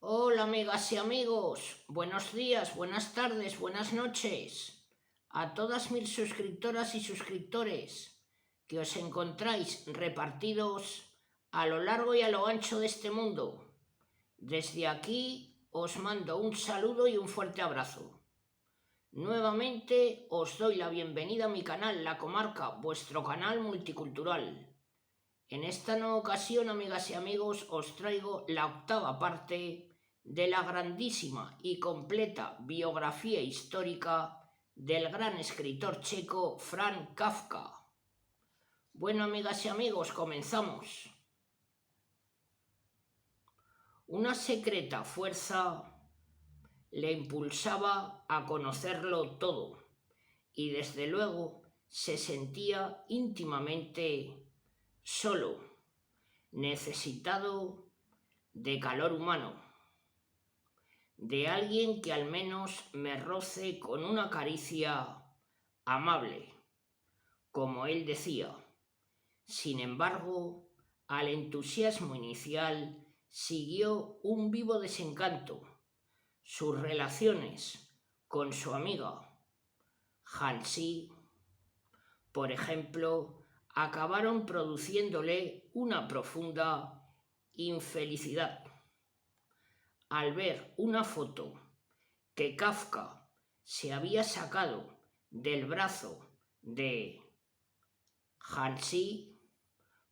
Hola amigas y amigos, buenos días, buenas tardes, buenas noches a todas mis suscriptoras y suscriptores que os encontráis repartidos a lo largo y a lo ancho de este mundo. Desde aquí os mando un saludo y un fuerte abrazo. Nuevamente os doy la bienvenida a mi canal La Comarca, vuestro canal multicultural. En esta nueva ocasión, amigas y amigos, os traigo la octava parte de la grandísima y completa biografía histórica del gran escritor checo Franz Kafka. Bueno, amigas y amigos, comenzamos. Una secreta fuerza le impulsaba a conocerlo todo y desde luego se sentía íntimamente solo, necesitado de calor humano, de alguien que al menos me roce con una caricia amable, como él decía. Sin embargo, al entusiasmo inicial siguió un vivo desencanto. Sus relaciones con su amiga Hansi, por ejemplo, acabaron produciéndole una profunda infelicidad. Al ver una foto que Kafka se había sacado del brazo de Hansi,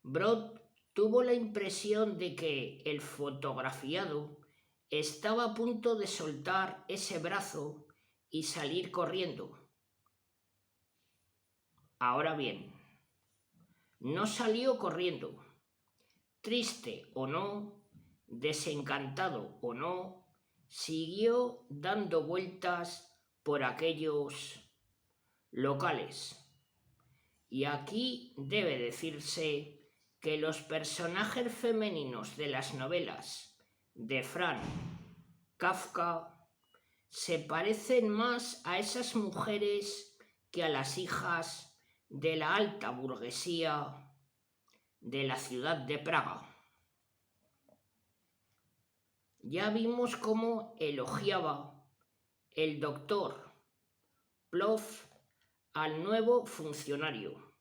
Brod tuvo la impresión de que el fotografiado estaba a punto de soltar ese brazo y salir corriendo. Ahora bien, no salió corriendo. Triste o no, desencantado o no, siguió dando vueltas por aquellos locales. Y aquí debe decirse que los personajes femeninos de las novelas de Franz Kafka se parecen más a esas mujeres que a las hijas de la alta burguesía de la ciudad de Praga. Ya vimos cómo elogiaba el doctor Ploff al nuevo funcionario.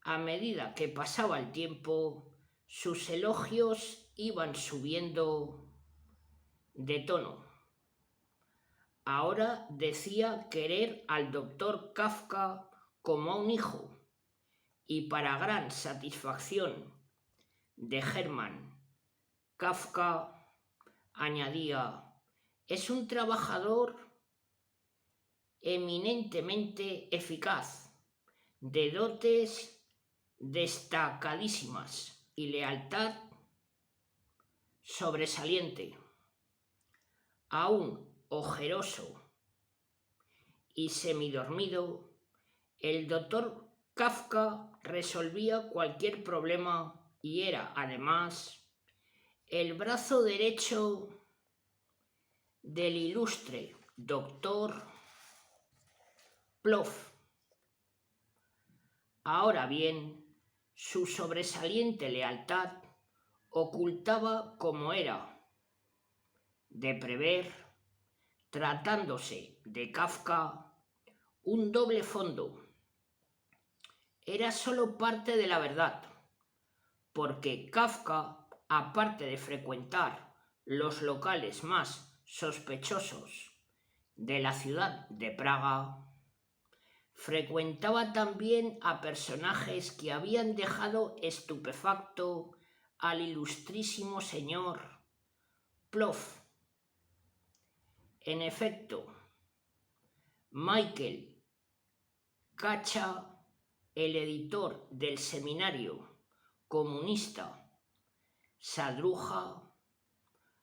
A medida que pasaba el tiempo, sus elogios iban subiendo de tono. Ahora decía querer al doctor Kafka como a un hijo, y para gran satisfacción de Hermann, Kafka añadía: es un trabajador eminentemente eficaz, de dotes destacadísimas y lealtad sobresaliente. Aún ojeroso y semidormido, el doctor Kafka resolvía cualquier problema y era, además, el brazo derecho del ilustre doctor Ploff. Ahora bien, su sobresaliente lealtad ocultaba, como era de prever, tratándose de Kafka, un doble fondo. Era solo parte de la verdad, porque Kafka, aparte de frecuentar los locales más sospechosos de la ciudad de Praga, frecuentaba también a personajes que habían dejado estupefacto al ilustrísimo señor Ploff. En efecto, Michael Kacha, el editor del seminario comunista Sadruja,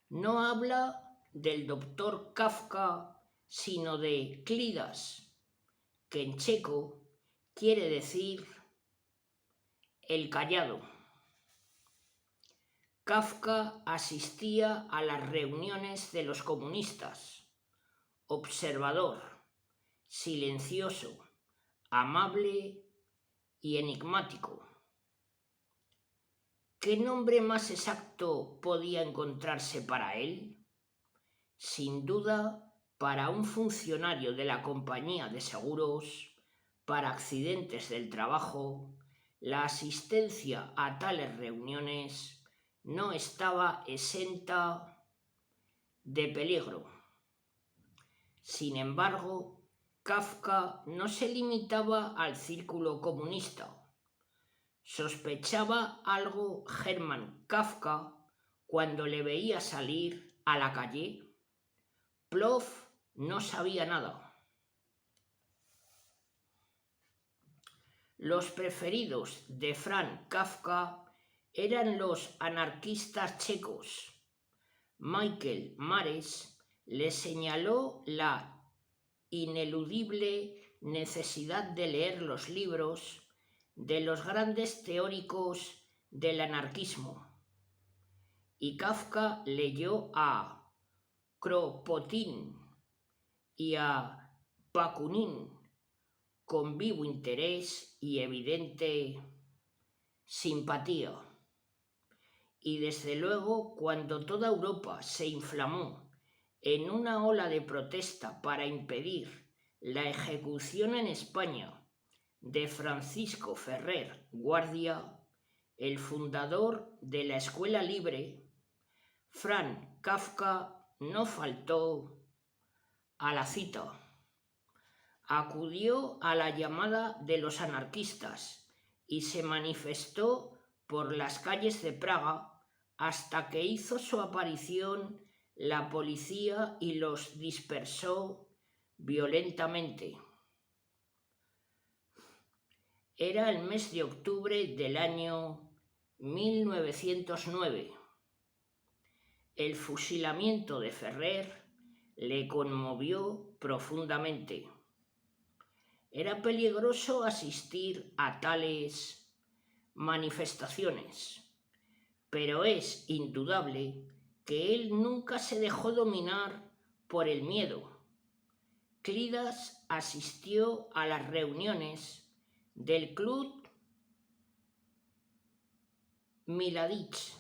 no habla del doctor Kafka, sino de Klidas, que en checo quiere decir el callado. Kafka asistía a las reuniones de los comunistas, observador, silencioso, amable y enigmático. ¿Qué nombre más exacto podía encontrarse para él? Sin duda, para un funcionario de la compañía de seguros, para accidentes del trabajo, la asistencia a tales reuniones no estaba exenta de peligro. Sin embargo, Kafka no se limitaba al círculo comunista. Sospechaba algo Hermann Kafka cuando le veía salir a la calle. Ploff no sabía nada. Los preferidos de Franz Kafka eran los anarquistas checos. Michael Mares le señaló la ineludible necesidad de leer los libros de los grandes teóricos del anarquismo, y Kafka leyó a Kropotkin y a Bakunin con vivo interés y evidente simpatía. Y desde luego, cuando toda Europa se inflamó en una ola de protesta para impedir la ejecución en España de Francisco Ferrer Guardia, el fundador de la Escuela Libre, Franz Kafka no faltó a la cita. Acudió a la llamada de los anarquistas y se manifestó por las calles de Praga hasta que hizo su aparición la policía y los dispersó violentamente. Era el mes de octubre del año 1909. El fusilamiento de Ferrer le conmovió profundamente. Era peligroso asistir a tales manifestaciones, pero es indudable que él nunca se dejó dominar por el miedo. Clidas asistió a las reuniones del Club Miladich,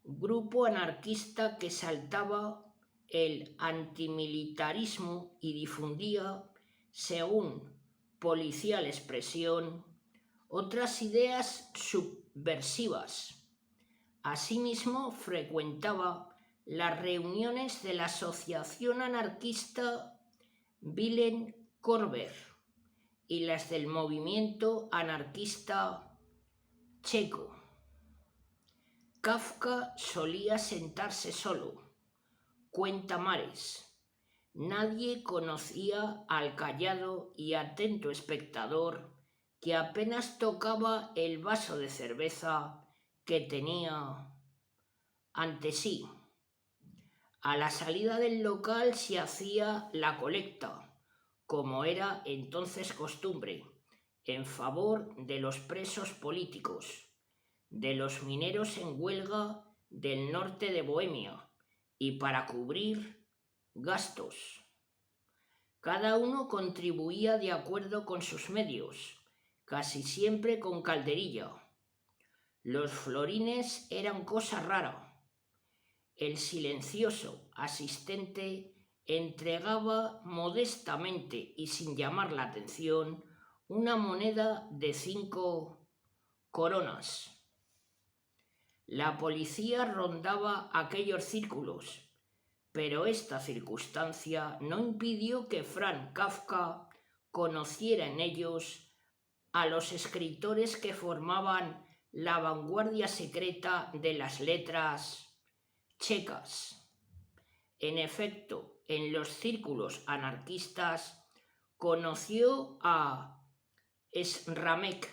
grupo anarquista que exaltaba el antimilitarismo y difundía, según policial expresión, otras ideas subversivas. Asimismo, frecuentaba las reuniones de la asociación anarquista Wilhelm Körber y las del movimiento anarquista checo. Kafka solía sentarse solo, cuenta Mares. Nadie conocía al callado y atento espectador que apenas tocaba el vaso de cerveza que tenía ante sí. A la salida del local se hacía la colecta, como era entonces costumbre, en favor de los presos políticos, de los mineros en huelga del norte de Bohemia y para cubrir gastos. Cada uno contribuía de acuerdo con sus medios, casi siempre con calderilla. Los florines eran cosa rara. El silencioso asistente entregaba modestamente y sin llamar la atención una moneda de 5 coronas. La policía rondaba aquellos círculos, pero esta circunstancia no impidió que Franz Kafka conociera en ellos a los escritores que formaban la vanguardia secreta de las letras checas. En efecto, en los círculos anarquistas conoció a Sramek,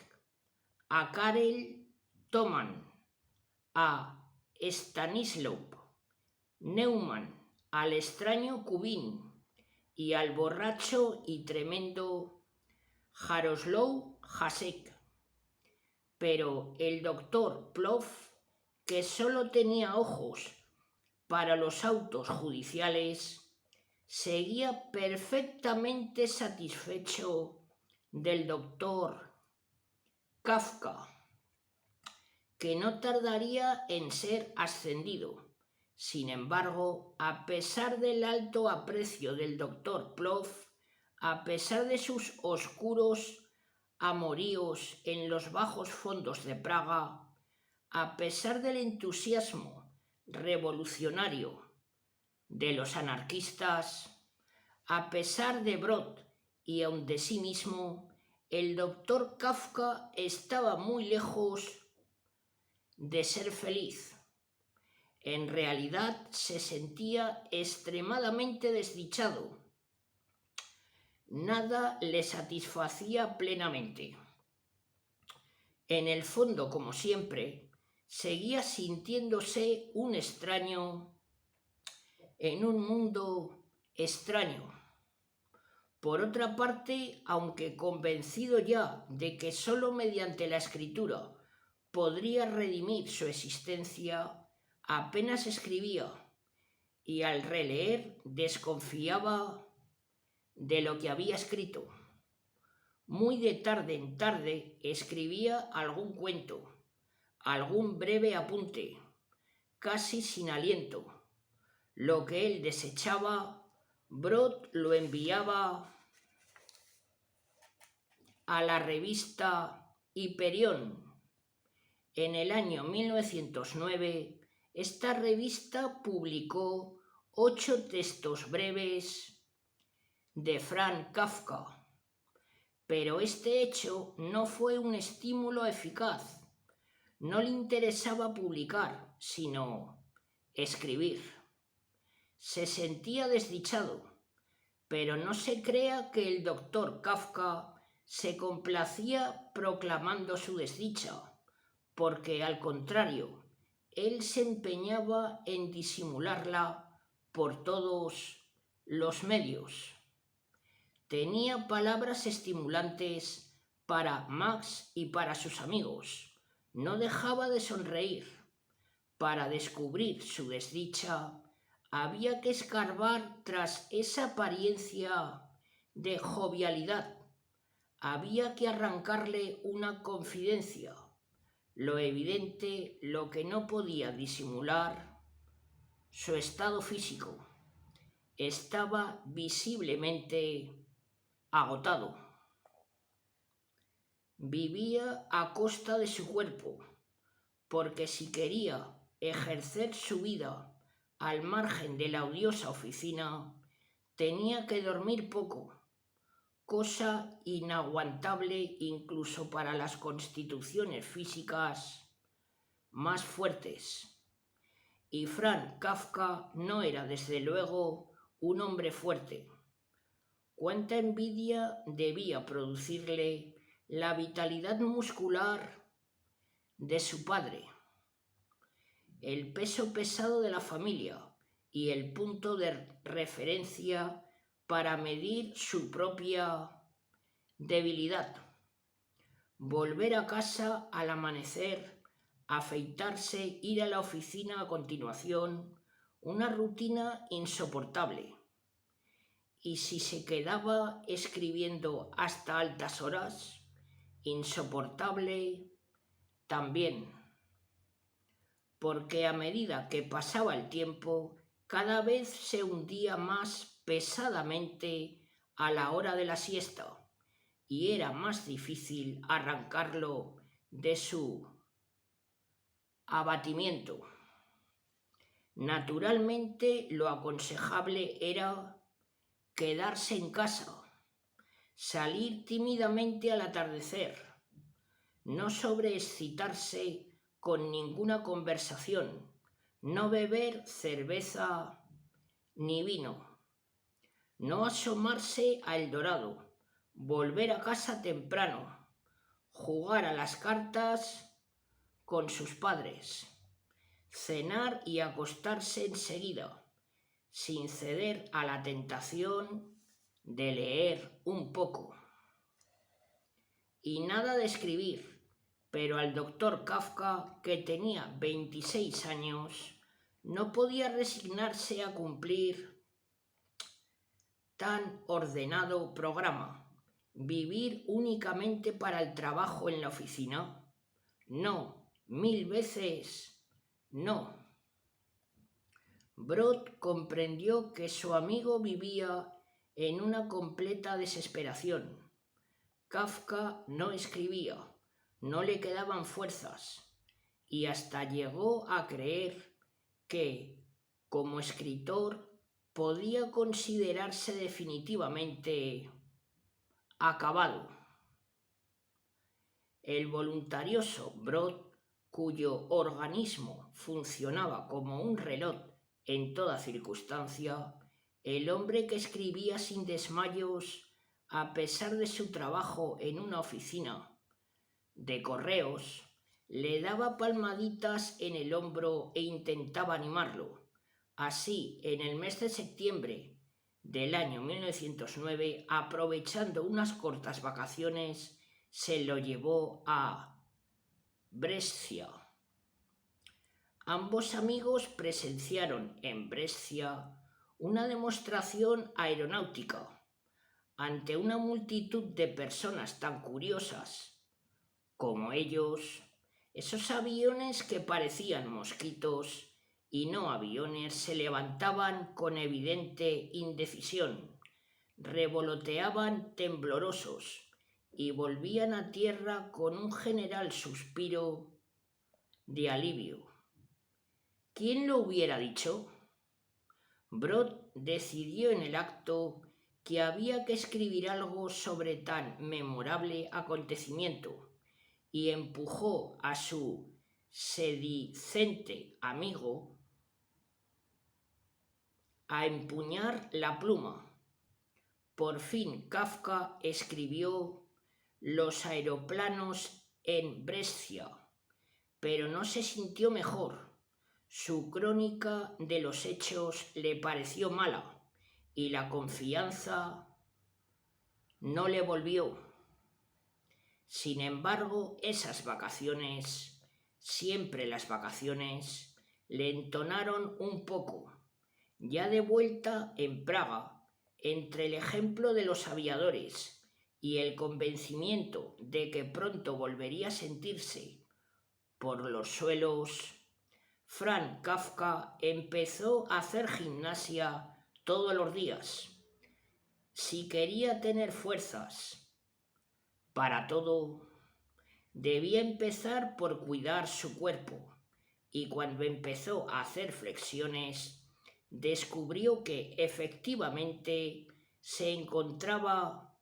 a Karel Thoman, a Stanislaw Neumann, al extraño Kubin y al borracho y tremendo Jaroslaw Hasek. Pero el doctor Ploff, que solo tenía ojos para los autos judiciales, seguía perfectamente satisfecho del doctor Kafka, que no tardaría en ser ascendido. Sin embargo, a pesar del alto aprecio del doctor Ploff, a pesar de sus oscuros amoríos en los bajos fondos de Praga, a pesar del entusiasmo revolucionario de los anarquistas, a pesar de Brod y aun de sí mismo, el doctor Kafka estaba muy lejos de ser feliz. En realidad se sentía extremadamente desdichado. Nada le satisfacía plenamente. En el fondo, como siempre, seguía sintiéndose un extraño en un mundo extraño. Por otra parte, aunque convencido ya de que sólo mediante la escritura podría redimir su existencia, apenas escribía y al releer desconfiaba de lo que había escrito. Muy de tarde en tarde escribía algún cuento, algún breve apunte, casi sin aliento. Lo que él desechaba, Brod lo enviaba a la revista Hyperion. En el año 1909, esta revista publicó 8 textos breves de Franz Kafka, pero este hecho no fue un estímulo eficaz. No le interesaba publicar, sino escribir. Se sentía desdichado, pero no se crea que el doctor Kafka se complacía proclamando su desdicha, porque al contrario, él se empeñaba en disimularla por todos los medios. Tenía palabras estimulantes para Max y para sus amigos. No dejaba de sonreír. Para descubrir su desdicha, había que escarbar tras esa apariencia de jovialidad. Había que arrancarle una confidencia. Lo evidente, lo que no podía disimular, su estado físico. Estaba visiblemente agotado. Vivía a costa de su cuerpo, porque si quería ejercer su vida al margen de la odiosa oficina, tenía que dormir poco, cosa inaguantable incluso para las constituciones físicas más fuertes. Y Franz Kafka no era desde luego un hombre fuerte. Cuánta envidia debía producirle la vitalidad muscular de su padre, el peso pesado de la familia y el punto de referencia para medir su propia debilidad. Volver a casa al amanecer, afeitarse, ir a la oficina a continuación, una rutina insoportable. Y si se quedaba escribiendo hasta altas horas, insoportable también, porque a medida que pasaba el tiempo, cada vez se hundía más pesadamente a la hora de la siesta y era más difícil arrancarlo de su abatimiento. Naturalmente, lo aconsejable era quedarse en casa, salir tímidamente al atardecer, no sobreexcitarse con ninguna conversación, no beber cerveza ni vino, no asomarse a El Dorado, volver a casa temprano, jugar a las cartas con sus padres, cenar y acostarse enseguida, sin ceder a la tentación de leer un poco. Y nada de escribir, pero al doctor Kafka, que tenía 26 años, no podía resignarse a cumplir tan ordenado programa. ¿Vivir únicamente para el trabajo en la oficina? No, 1000 veces no. Brod comprendió que su amigo vivía en una completa desesperación. Kafka no escribía, no le quedaban fuerzas, y hasta llegó a creer que, como escritor, podía considerarse definitivamente acabado. El voluntarioso Brod, cuyo organismo funcionaba como un reloj en toda circunstancia, el hombre que escribía sin desmayos a pesar de su trabajo en una oficina de correos, le daba palmaditas en el hombro e intentaba animarlo. Así, en el mes de septiembre del año 1909, aprovechando unas cortas vacaciones, se lo llevó a Brescia. Ambos amigos presenciaron en Brescia una demostración aeronáutica ante una multitud de personas tan curiosas como ellos. Esos aviones que parecían mosquitos y no aviones se levantaban con evidente indecisión, revoloteaban temblorosos y volvían a tierra con un general suspiro de alivio. ¿Quién lo hubiera dicho? Brod decidió en el acto que había que escribir algo sobre tan memorable acontecimiento y empujó a su sedicente amigo a empuñar la pluma. Por fin Kafka escribió Los aeroplanos en Brescia, pero no se sintió mejor. Su crónica de los hechos le pareció mala y la confianza no le volvió. Sin embargo, esas vacaciones, siempre las vacaciones, le entonaron un poco. Ya de vuelta en Praga, entre el ejemplo de los aviadores y el convencimiento de que pronto volvería a sentirse por los suelos, Franz Kafka empezó a hacer gimnasia todos los días. Si quería tener fuerzas para todo, debía empezar por cuidar su cuerpo, y cuando empezó a hacer flexiones, descubrió que efectivamente se encontraba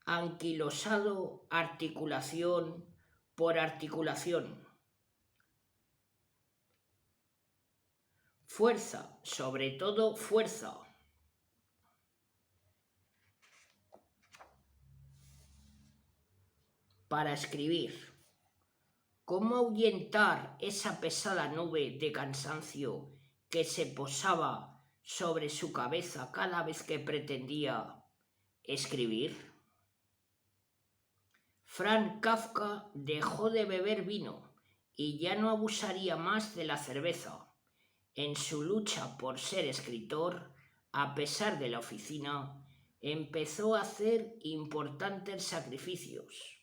anquilosado articulación por articulación. Fuerza, sobre todo fuerza. Para escribir. ¿Cómo ahuyentar esa pesada nube de cansancio que se posaba sobre su cabeza cada vez que pretendía escribir? Franz Kafka dejó de beber vino y ya no abusaría más de la cerveza. En su lucha por ser escritor, a pesar de la oficina, empezó a hacer importantes sacrificios.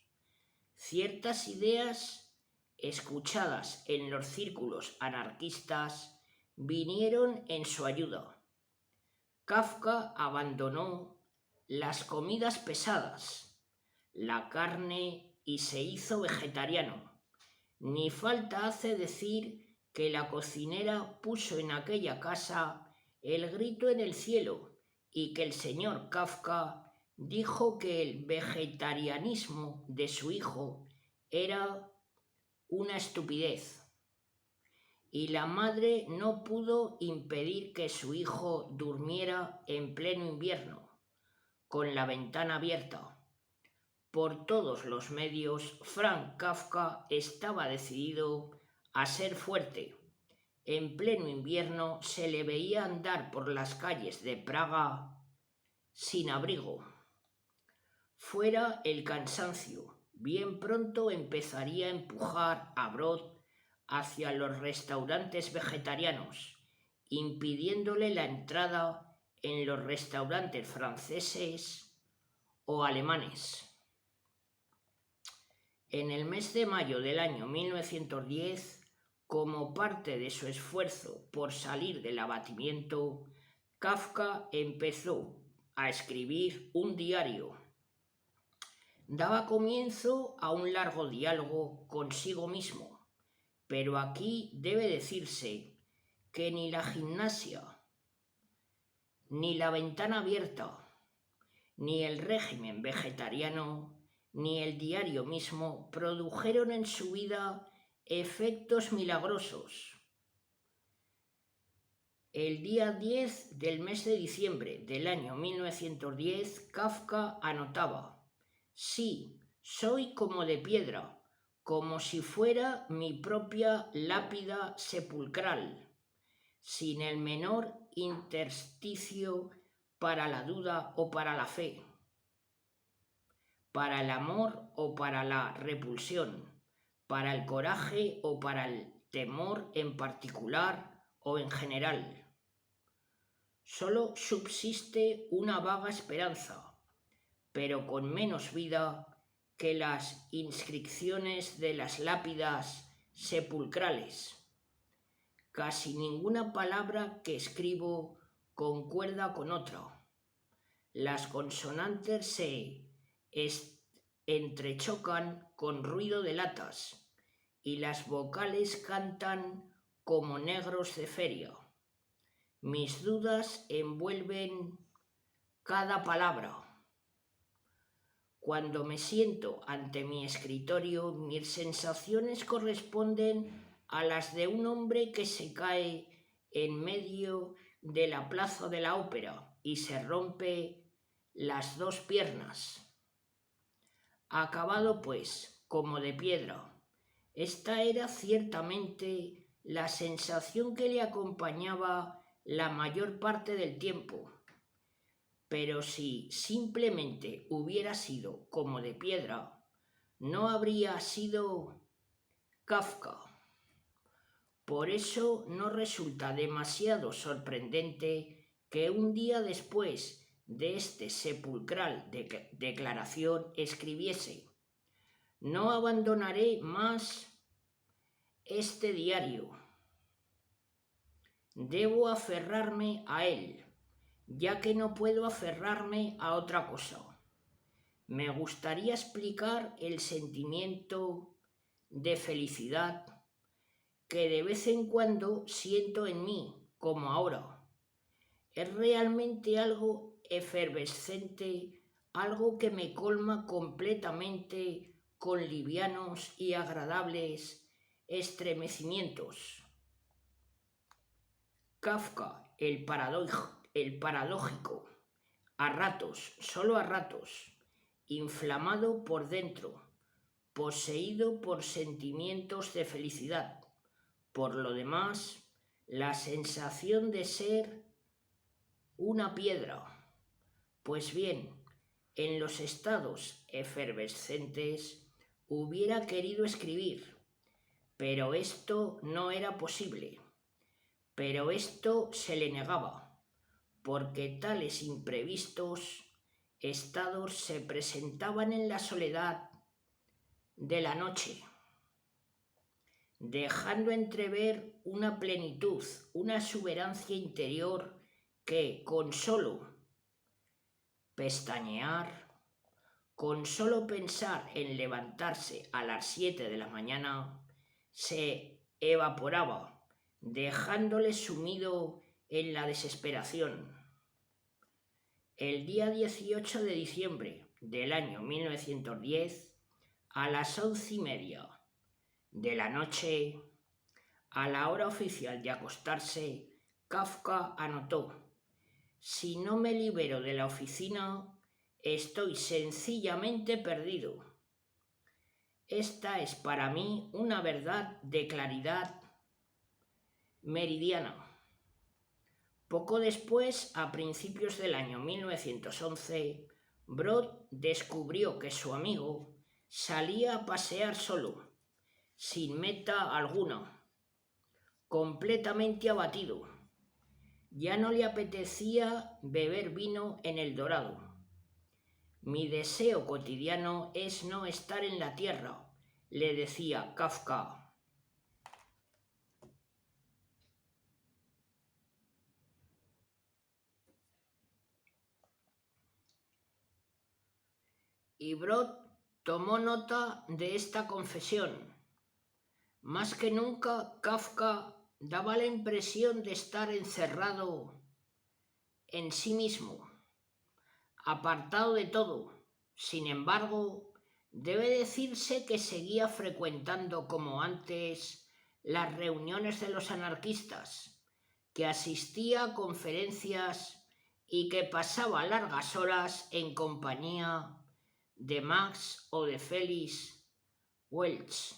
Ciertas ideas, escuchadas en los círculos anarquistas, vinieron en su ayuda. Kafka abandonó las comidas pesadas, la carne, y se hizo vegetariano. Ni falta hace decir que la cocinera puso en aquella casa el grito en el cielo y que el señor Kafka dijo que el vegetarianismo de su hijo era una estupidez. Y la madre no pudo impedir que su hijo durmiera en pleno invierno, con la ventana abierta. Por todos los medios, Franz Kafka estaba decidido a ser fuerte. En pleno invierno se le veía andar por las calles de Praga sin abrigo. Fuera el cansancio, bien pronto empezaría a empujar a Brod hacia los restaurantes vegetarianos, impidiéndole la entrada en los restaurantes franceses o alemanes. En el mes de mayo del año 1910, como parte de su esfuerzo por salir del abatimiento, Kafka empezó a escribir un diario. Daba comienzo a un largo diálogo consigo mismo, pero aquí debe decirse que ni la gimnasia, ni la ventana abierta, ni el régimen vegetariano, ni el diario mismo produjeron en su vida efectos milagrosos. El día 10 del mes de diciembre del año 1910, Kafka anotaba: «Sí, soy como de piedra, como si fuera mi propia lápida sepulcral, sin el menor intersticio para la duda o para la fe, para el amor o para la repulsión, para el coraje o para el temor en particular o en general. Solo subsiste una vaga esperanza, pero con menos vida que las inscripciones de las lápidas sepulcrales. Casi ninguna palabra que escribo concuerda con otra. Las consonantes se entrechocan con ruido de latas y las vocales cantan como negros de feria. Mis dudas envuelven cada palabra. Cuando me siento ante mi escritorio, mis sensaciones corresponden a las de un hombre que se cae en medio de la plaza de la ópera y se rompe las dos piernas. Acabado, pues, como de piedra. Esta era ciertamente la sensación que le acompañaba la mayor parte del tiempo. Pero si simplemente hubiera sido como de piedra, no habría sido Kafka. Por eso no resulta demasiado sorprendente que un día después de esta sepulcral declaración escribiese: «No abandonaré más este diario. Debo aferrarme a él, ya que no puedo aferrarme a otra cosa. Me gustaría explicar el sentimiento de felicidad que de vez en cuando siento en mí, como ahora. Es realmente algo efervescente, algo que me colma completamente con livianos y agradables estremecimientos». Kafka, el paradójico, a ratos, solo a ratos, inflamado por dentro, poseído por sentimientos de felicidad. Por lo demás, la sensación de ser una piedra. Pues bien, en los estados efervescentes hubiera querido escribir, pero esto no era posible. Pero esto se le negaba, porque tales imprevistos estados se presentaban en la soledad de la noche, dejando entrever una plenitud, una exuberancia interior que con solo pestañear, con solo pensar en levantarse a las 7 de la mañana, se evaporaba, dejándole sumido en la desesperación. El día 18 de diciembre del año 1910, a las 11:30 de la noche, a la hora oficial de acostarse, Kafka anotó: «Si no me libero de la oficina, estoy sencillamente perdido. Esta es para mí una verdad de claridad meridiana». Poco después, a principios del año 1911, Brod descubrió que su amigo salía a pasear solo, sin meta alguna, completamente abatido. Ya no le apetecía beber vino en El Dorado. Mi deseo cotidiano es no estar en la tierra, le decía Kafka. Y Brod tomó nota de esta confesión. Más que nunca, Kafka daba la impresión de estar encerrado en sí mismo, apartado de todo. Sin embargo, debe decirse que seguía frecuentando como antes las reuniones de los anarquistas, que asistía a conferencias y que pasaba largas horas en compañía de Max o de Félix Welch.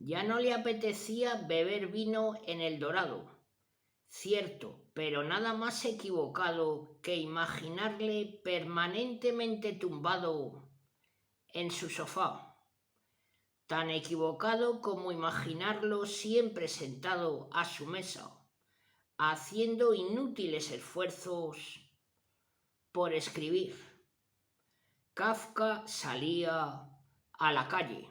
Ya no le apetecía beber vino en El Dorado, cierto, pero nada más equivocado que imaginarle permanentemente tumbado en su sofá, tan equivocado como imaginarlo siempre sentado a su mesa, haciendo inútiles esfuerzos por escribir. Kafka salía a la calle.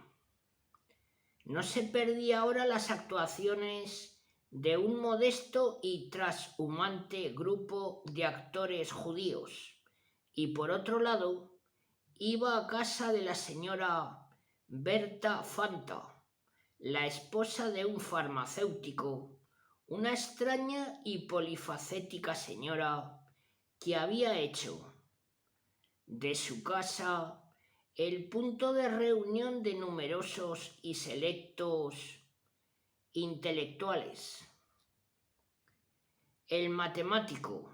No se perdía ahora las actuaciones de un modesto y trashumante grupo de actores judíos, y por otro lado iba a casa de la señora Berta Fanta, la esposa de un farmacéutico, una extraña y polifacética señora que había hecho de su casa el punto de reunión de numerosos y selectos intelectuales. El matemático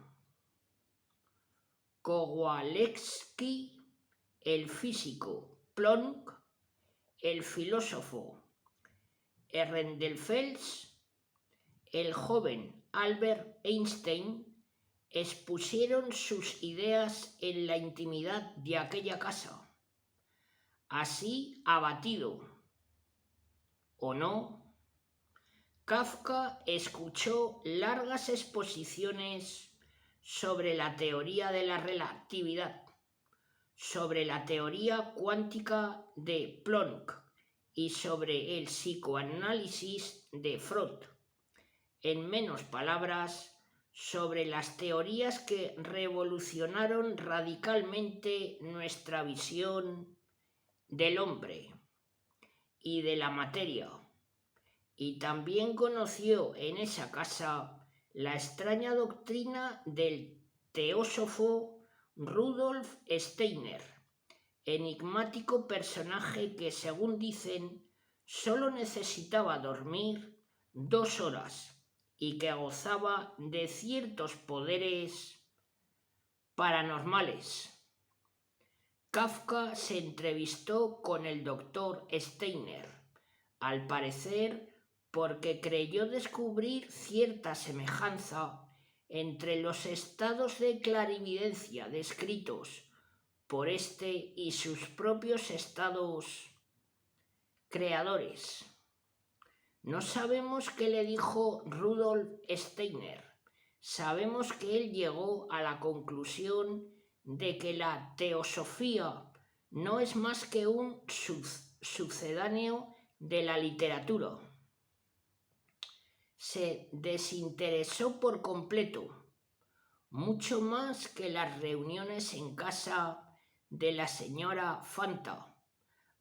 Kowalewski, el físico Planck, el filósofo Ehrenfels, el joven Albert Einstein expusieron sus ideas en la intimidad de aquella casa. Así, abatido o no, Kafka escuchó largas exposiciones sobre la teoría de la relatividad, sobre la teoría cuántica de Planck y sobre el psicoanálisis de Freud. En menos palabras, sobre las teorías que revolucionaron radicalmente nuestra visión del hombre y de la materia. Y también conoció en esa casa la extraña doctrina del teósofo Rudolf Steiner, enigmático personaje que, según dicen, solo necesitaba dormir 2 horas y que gozaba de ciertos poderes paranormales. Kafka se entrevistó con el doctor Steiner, al parecer porque creyó descubrir cierta semejanza entre los estados de clarividencia descritos por este y sus propios estados creadores. No sabemos qué le dijo Rudolf Steiner. Sabemos que él llegó a la conclusión de que la teosofía no es más que un sucedáneo de la literatura. Se desinteresó por completo, mucho más que las reuniones en casa de la señora Fanta.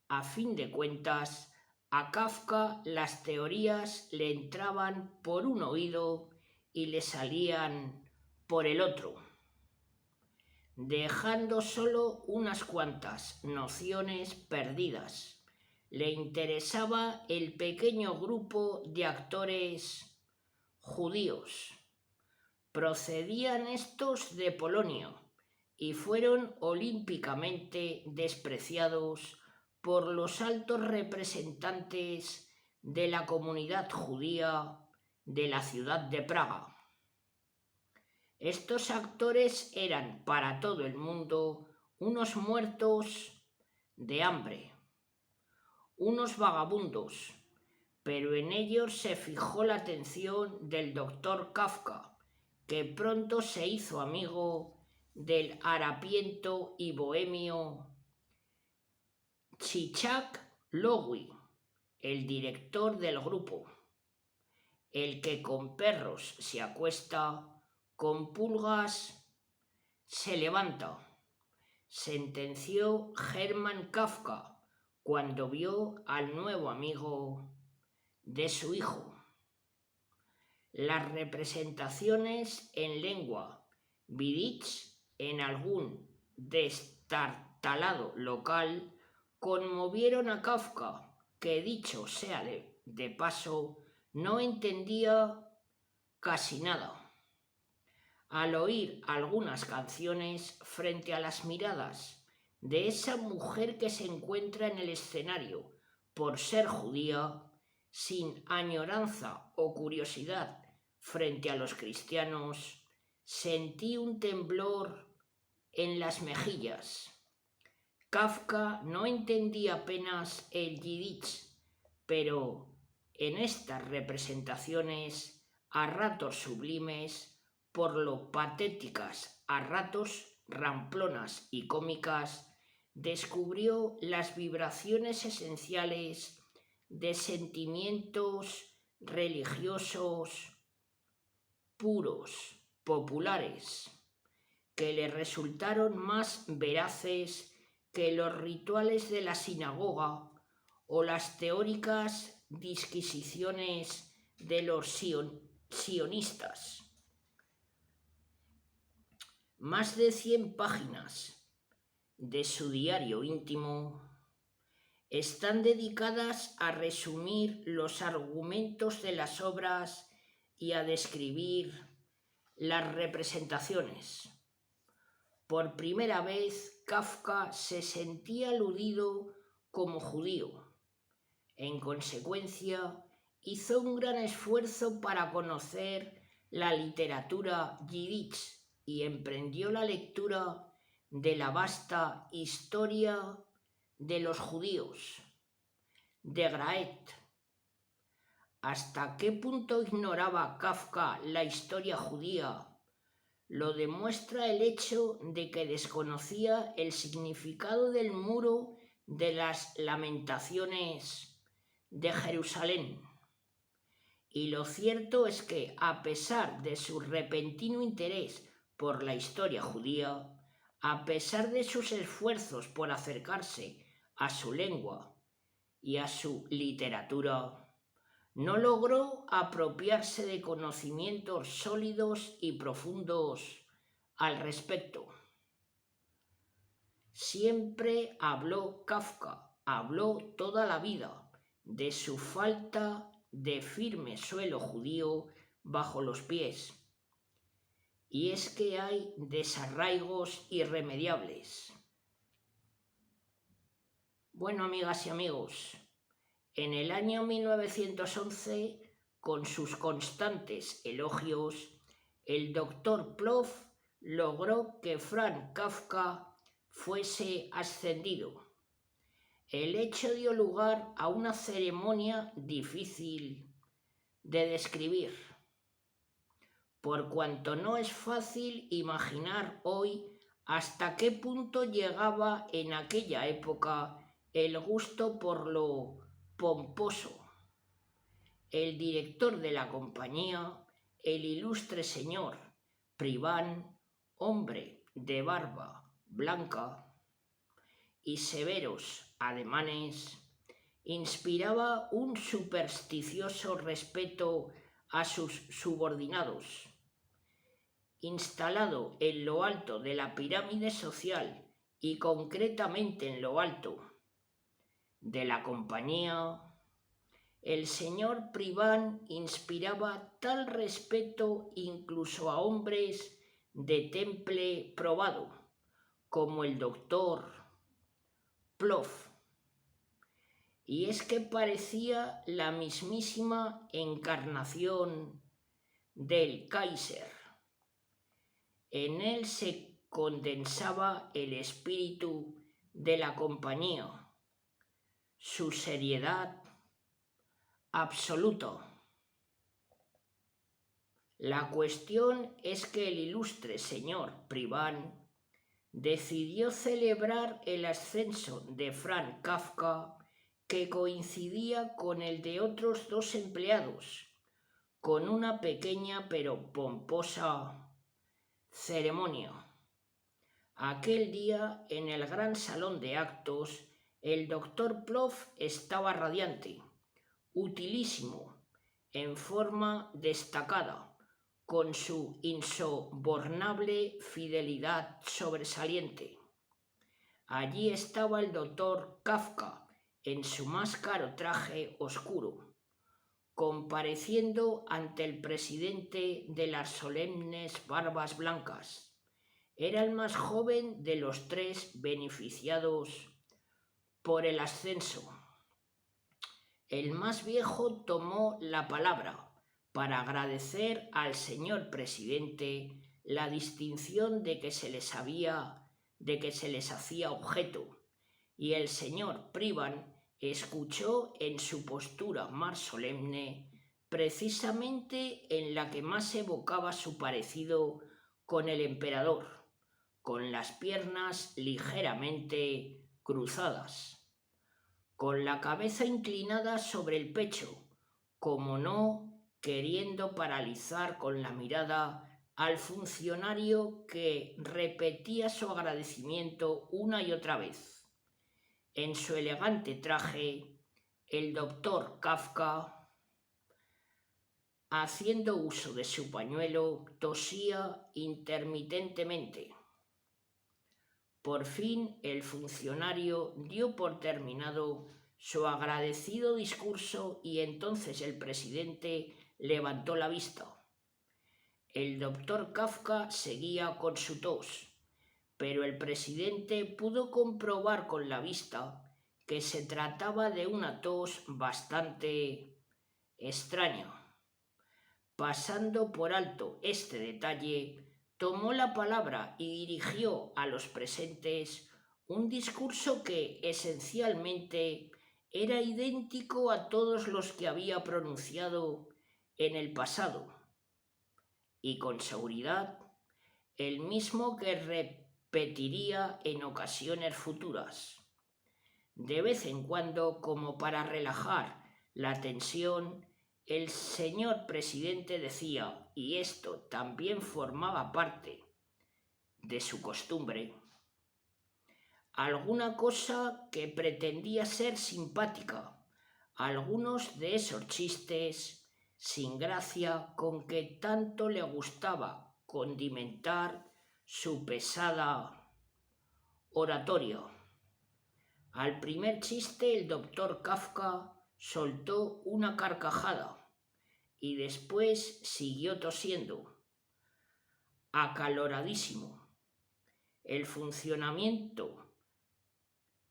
A fin de cuentas, a Kafka las teorías le entraban por un oído y le salían por el otro, dejando solo unas cuantas nociones perdidas. Le interesaba el pequeño grupo de actores judíos. Procedían estos de Polonia y fueron olímpicamente despreciados por los altos representantes de la comunidad judía de la ciudad de Praga. Estos actores eran para todo el mundo unos muertos de hambre, unos vagabundos, pero en ellos se fijó la atención del doctor Kafka, que pronto se hizo amigo del harapiento y bohemio Chichak Lowy, el director del grupo. El que con perros se acuesta, con pulgas se levanta, sentenció Hermann Kafka cuando vio al nuevo amigo de su hijo. Las representaciones en lengua yiddish en algún destartalado local conmovieron a Kafka, que dicho sea de paso, no entendía casi nada. Al oír algunas canciones frente a las miradas de esa mujer que se encuentra en el escenario por ser judía, sin añoranza o curiosidad frente a los cristianos, sentí un temblor en las mejillas. Kafka no entendía apenas el yiddish, pero en estas representaciones, a ratos sublimes, por lo patéticas, a ratos ramplonas y cómicas, descubrió las vibraciones esenciales de sentimientos religiosos puros, populares, que le resultaron más veraces que los rituales de la sinagoga o las teóricas disquisiciones de los sionistas. Más de 100 páginas de su diario íntimo están dedicadas a resumir los argumentos de las obras y a describir las representaciones. Por primera vez, Kafka se sentía aludido como judío. En consecuencia, hizo un gran esfuerzo para conocer la literatura yiddish y emprendió la lectura de la vasta historia de los judíos, de Graet. ¿Hasta qué punto ignoraba Kafka la historia judía? Lo demuestra el hecho de que desconocía el significado del muro de las lamentaciones de Jerusalén. Y lo cierto es que, a pesar de su repentino interés por la historia judía, a pesar de sus esfuerzos por acercarse a su lengua y a su literatura, no logró apropiarse de conocimientos sólidos y profundos al respecto. Siempre habló Kafka, habló toda la vida de su falta de firme suelo judío bajo los pies. Y es que hay desarraigos irremediables. Bueno, amigas y amigos, en el año 1911, con sus constantes elogios, el doctor Ploff logró que Franz Kafka fuese ascendido. El hecho dio lugar a una ceremonia difícil de describir, por cuanto no es fácil imaginar hoy hasta qué punto llegaba en aquella época el gusto por lo pomposo. El director de la compañía, el ilustre señor Privan, hombre de barba blanca y severos ademanes, inspiraba un supersticioso respeto a sus subordinados. Instalado en lo alto de la pirámide social y concretamente en lo alto de la compañía, el señor Privan inspiraba tal respeto incluso a hombres de temple probado, como el doctor Ploff. Y es que parecía la mismísima encarnación del Kaiser. En él se condensaba el espíritu de la compañía, su seriedad absoluta, La cuestión es que el ilustre señor Privan decidió celebrar el ascenso de Franz Kafka, que coincidía con el de otros dos empleados, con una pequeña pero pomposa ceremonia. Aquel día, en el gran salón de actos, el doctor Ploff estaba radiante, utilísimo, en forma destacada, con su insobornable fidelidad sobresaliente. Allí estaba el doctor Kafka, en su más caro traje oscuro, compareciendo ante el presidente de las solemnes barbas blancas. Era el más joven de los tres beneficiados por el ascenso. El más viejo tomó la palabra para agradecer al señor presidente la distinción de que se les hacía objeto, y el señor Privan escuchó en su postura más solemne, precisamente en la que más evocaba su parecido con el emperador, con las piernas ligeramente cruzadas, con la cabeza inclinada sobre el pecho, como no queriendo paralizar con la mirada al funcionario que repetía su agradecimiento una y otra vez. En su elegante traje, el doctor Kafka, haciendo uso de su pañuelo, tosía intermitentemente. Por fin el funcionario dio por terminado su agradecido discurso y entonces el presidente levantó la vista. El doctor Kafka seguía con su tos, pero el presidente pudo comprobar con la vista que se trataba de una tos bastante extraña. Pasando por alto este detalle, tomó la palabra y dirigió a los presentes un discurso que esencialmente era idéntico a todos los que había pronunciado en el pasado, y con seguridad el mismo que repetiría en ocasiones futuras. De vez en cuando, como para relajar la tensión, el señor presidente decía, y esto también formaba parte de su costumbre, alguna cosa que pretendía ser simpática, algunos de esos chistes sin gracia con que tanto le gustaba condimentar su pesada oratoria. Al primer chiste el doctor Kafka soltó una carcajada y después siguió tosiendo, acaloradísimo. El funcionamiento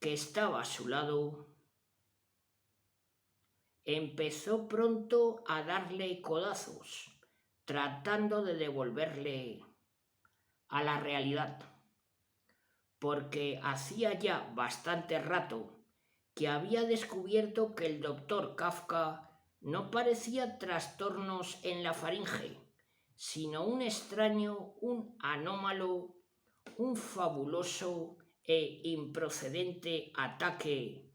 que estaba a su lado empezó pronto a darle codazos, tratando de devolverle a la realidad, porque hacía ya bastante rato que había descubierto que el doctor Kafka no parecía trastornos en la faringe, sino un extraño, un anómalo, un fabuloso e improcedente ataque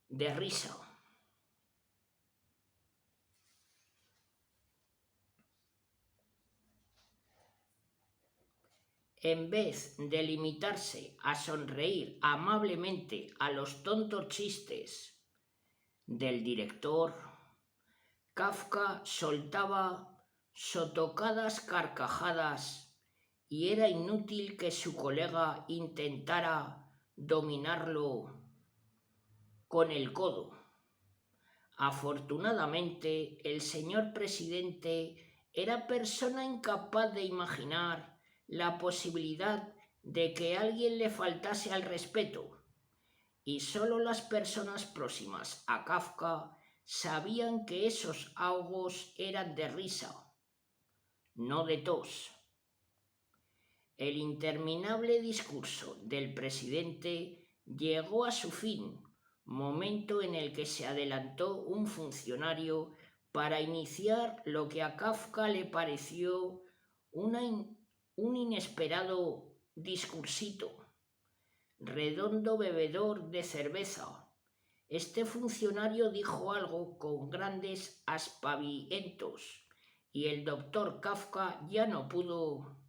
de risa. En vez de limitarse a sonreír amablemente a los tontos chistes del director, Kafka soltaba sotocadas carcajadas y era inútil que su colega intentara dominarlo con el codo. Afortunadamente, el señor presidente era persona incapaz de imaginar la posibilidad de que alguien le faltase al respeto, y solo las personas próximas a Kafka sabían que esos ahogos eran de risa, no de tos. El interminable discurso del presidente llegó a su fin, momento en el que se adelantó un funcionario para iniciar lo que a Kafka le pareció un inesperado discursito. Redondo bebedor de cerveza, este funcionario dijo algo con grandes aspavientos y el doctor Kafka ya no pudo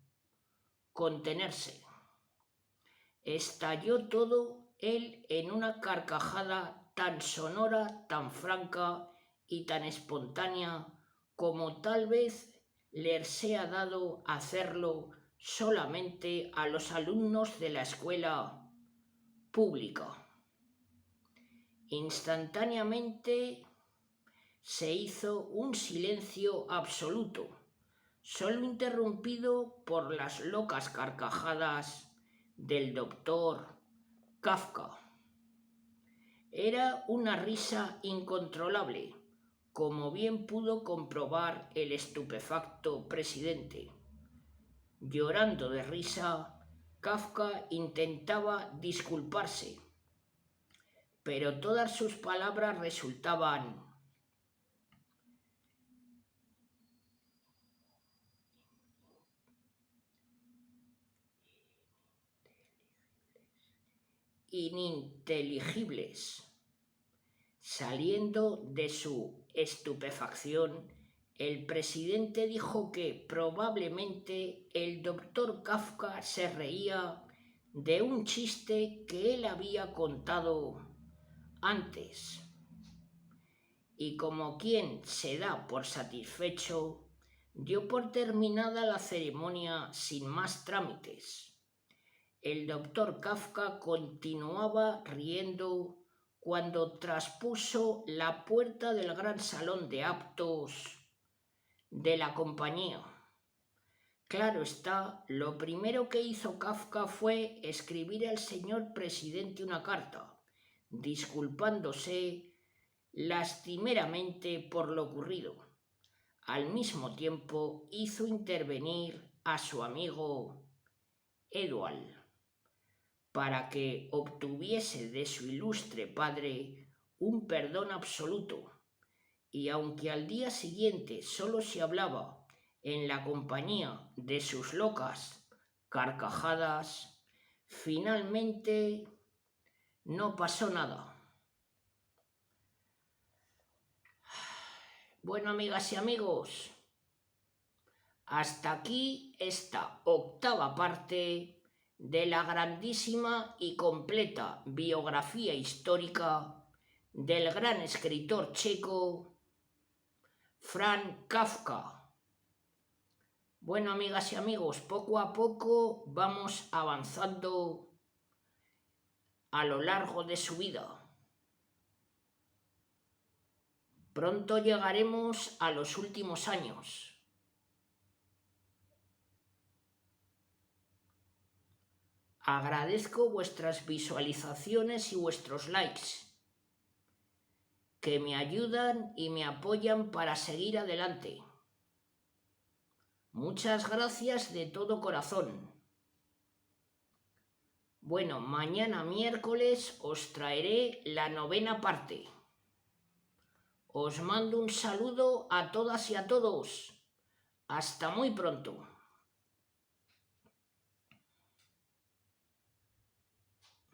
contenerse. Estalló todo él en una carcajada tan sonora, tan franca y tan espontánea como tal vez les sea dado hacerlo solamente a los alumnos de la escuela pública. Instantáneamente se hizo un silencio absoluto, solo interrumpido por las locas carcajadas del doctor Kafka. Era una risa incontrolable, como bien pudo comprobar el estupefacto presidente. Llorando de risa, Kafka intentaba disculparse, pero todas sus palabras resultaban ininteligibles. Saliendo de su estupefacción, el presidente dijo que probablemente el doctor Kafka se reía de un chiste que él había contado antes. Y como quien se da por satisfecho, dio por terminada la ceremonia sin más trámites. El doctor Kafka continuaba riendo cuando traspuso la puerta del gran salón de actos de la compañía. Claro está, lo primero que hizo Kafka fue escribir al señor presidente una carta, disculpándose lastimeramente por lo ocurrido. Al mismo tiempo hizo intervenir a su amigo Edward para que obtuviese de su ilustre padre un perdón absoluto, y aunque al día siguiente solo se hablaba en la compañía de sus locas carcajadas, finalmente no pasó nada. Bueno, amigas y amigos, hasta aquí esta octava parte de la grandísima y completa biografía histórica del gran escritor checo Franz Kafka. Bueno, amigas y amigos, poco a poco vamos avanzando a lo largo de su vida. Pronto llegaremos a los últimos años. Agradezco vuestras visualizaciones y vuestros likes, que me ayudan y me apoyan para seguir adelante. Muchas gracias de todo corazón. Bueno, mañana miércoles os traeré la 9ª parte. Os mando un saludo a todas y a todos. Hasta muy pronto.